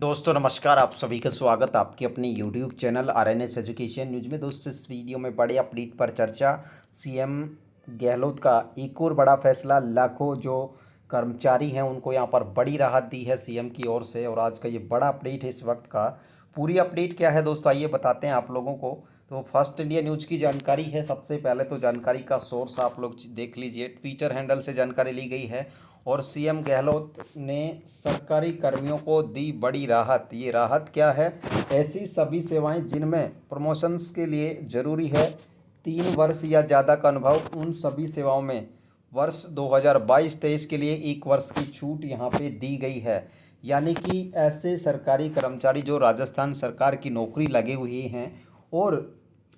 दोस्तों नमस्कार। आप सभी का स्वागत आपके अपने YouTube channel RNS education news में। दोस्तों इस वीडियो में बड़े अपडेट पर चर्चा। सीएम गहलोत का एक और बड़ा फैसला। लाखों जो कर्मचारी हैं उनको यहां पर बड़ी राहत दी है सीएम की ओर से, और आज का ये बड़ा अपडेट है इस वक्त का। पूरी अपडेट क्या है दोस्तों, आइए बताते हैं आप लोगों को। तो फर्स्ट इंडिया न्यूज़ की जानकारी है। सबसे पहले तो जानकारी का सोर्स आप लोग देख लीजिए, ट्विटर हैंडल से जानकारी ली गई है। और सीएम गहलोत ने सरकारी कर्मियों को दी बड़ी राहत। ये राहत क्या है? ऐसी सभी सेवाएं जिनमें प्रमोशंस के लिए ज़रूरी है 3 वर्ष या ज़्यादा का अनुभव, उन सभी सेवाओं में वर्ष 2022-23 के लिए 1 वर्ष की छूट यहाँ पे दी गई है। यानी कि ऐसे सरकारी कर्मचारी जो राजस्थान सरकार की नौकरी लगे हुए हैं, और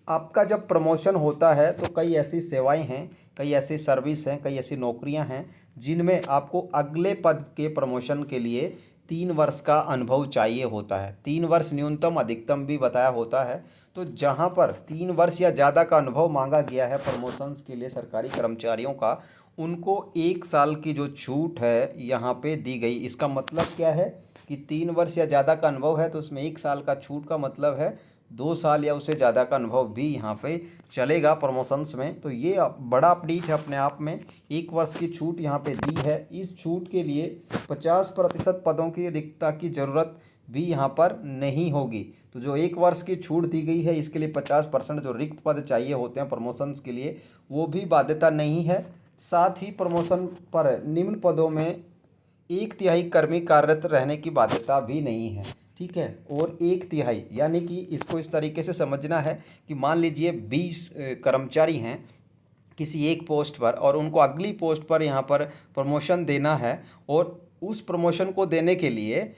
आपका जब प्रमोशन होता है तो कई ऐसी सेवाएं हैं, कई ऐसी सर्विस हैं, कई ऐसी नौकरियां हैं जिनमें आपको अगले पद के प्रमोशन के लिए 3 वर्ष का अनुभव चाहिए होता है। 3 वर्ष न्यूनतम, अधिकतम भी बताया होता है। तो जहां पर 3 वर्ष या ज़्यादा का अनुभव मांगा गया है प्रमोशंस के लिए सरकारी कर्मचारियों का, उनको 1 साल की जो छूट है यहाँ पे दी गई। इसका मतलब क्या है कि 3 वर्ष या ज़्यादा का अनुभव है तो उसमें 1 साल का छूट का मतलब है 2 साल या उससे ज़्यादा का अनुभव भी यहाँ पे चलेगा प्रमोशंस में। तो ये बड़ा अपडेट है अपने आप में। 1 वर्ष की छूट यहाँ पे दी है। इस छूट के लिए 50% पदों की रिक्तता की ज़रूरत भी यहाँ पर नहीं होगी। तो जो 1 वर्ष की छूट दी गई है इसके लिए 50% जो रिक्त पद चाहिए होते हैं प्रमोशंस के लिए, वो भी बाध्यता नहीं है। साथ ही प्रमोशन पर निम्न पदों में 1/3 कर्मी कार्यरत रहने की बाध्यता भी नहीं है। ठीक है, और 1/3 यानी कि इसको इस तरीके से समझना है कि मान लीजिए 20 कर्मचारी हैं किसी एक पोस्ट पर, और उनको अगली पोस्ट पर यहाँ पर प्रमोशन देना है, और उस प्रमोशन को देने के लिए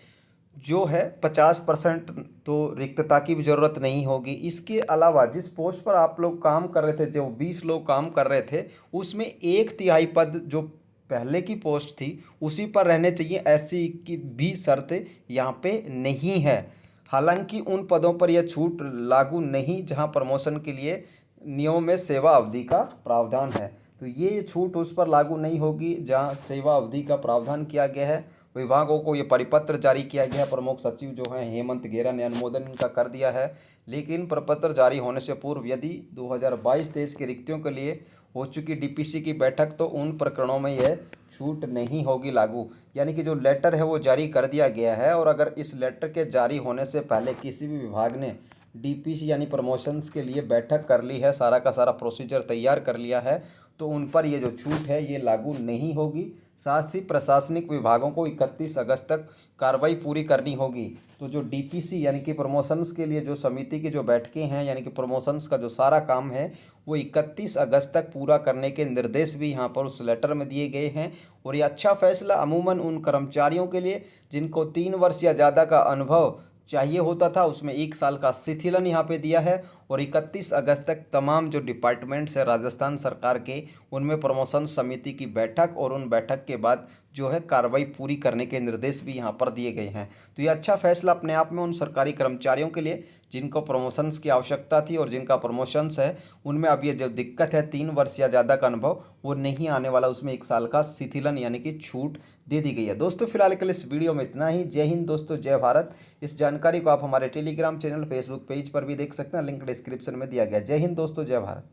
जो है 50% तो रिक्तता की भी ज़रूरत नहीं होगी। इसके अलावा जिस पोस्ट पर आप लोग काम कर रहे थे, जो 20 लोग काम कर रहे थे, उसमें 1/3 पद जो पहले की पोस्ट थी उसी पर रहने चाहिए, ऐसी की भी शर्त यहाँ पे नहीं है। हालांकि उन पदों पर यह छूट लागू नहीं जहां प्रमोशन के लिए नियमों में सेवा अवधि का प्रावधान है। तो ये छूट उस पर लागू नहीं होगी जहां सेवा अवधि का प्रावधान किया गया है। विभागों को ये परिपत्र जारी किया गया है। प्रमुख सचिव जो हैं हेमंत गेरा ने अनुमोदन इनका कर दिया है। लेकिन प्रपत्र जारी होने से पूर्व यदि 2022-23 की रिक्तियों के लिए हो चुकी डीपीसी की बैठक, तो उन प्रकरणों में यह छूट नहीं होगी लागू। यानी कि जो लेटर है वो जारी कर दिया गया है, और अगर इस लेटर के जारी होने से पहले किसी भी विभाग ने डीपीसी यानी प्रमोशंस के लिए बैठक कर ली है, सारा का सारा प्रोसीजर तैयार कर लिया है, तो उन पर ये जो छूट है ये लागू नहीं होगी। साथ ही प्रशासनिक विभागों को 31 अगस्त तक कार्रवाई पूरी करनी होगी। तो जो डीपीसी यानी कि प्रमोशंस के लिए जो समिति की जो बैठकें हैं, यानी कि प्रमोशंस का जो सारा काम है वो 31 अगस्त तक पूरा करने के निर्देश भी यहाँ पर उस लेटर में दिए गए हैं। और ये अच्छा फैसला अमूमन उन कर्मचारियों के लिए जिनको 3 वर्ष या ज़्यादा का अनुभव चाहिए होता था, उसमें 1 साल का शिथिलन यहाँ पे दिया है। और 31 अगस्त तक तमाम जो डिपार्टमेंट्स है राजस्थान सरकार के, उनमें प्रमोशन समिति की बैठक, और उन बैठक के बाद जो है कार्रवाई पूरी करने के निर्देश भी यहाँ पर दिए गए हैं। तो ये अच्छा फैसला अपने आप में उन सरकारी कर्मचारियों के लिए जिनको प्रमोशंस की आवश्यकता थी, और जिनका प्रमोशंस है उनमें अब ये जो दिक्कत है 3 वर्ष या ज़्यादा का अनुभव वो नहीं आने वाला, उसमें 1 साल का शिथिलन यानी कि छूट दे दी गई है। दोस्तों फिलहाल के लिए इस वीडियो में इतना ही। जय हिंद दोस्तों, जय भारत। इस जानकारी को आप हमारे टेलीग्राम चैनल, फेसबुक पेज पर भी देख सकते हैं, लिंक डिस्क्रिप्शन में दिया गया। जय हिंद दोस्तों, जय भारत।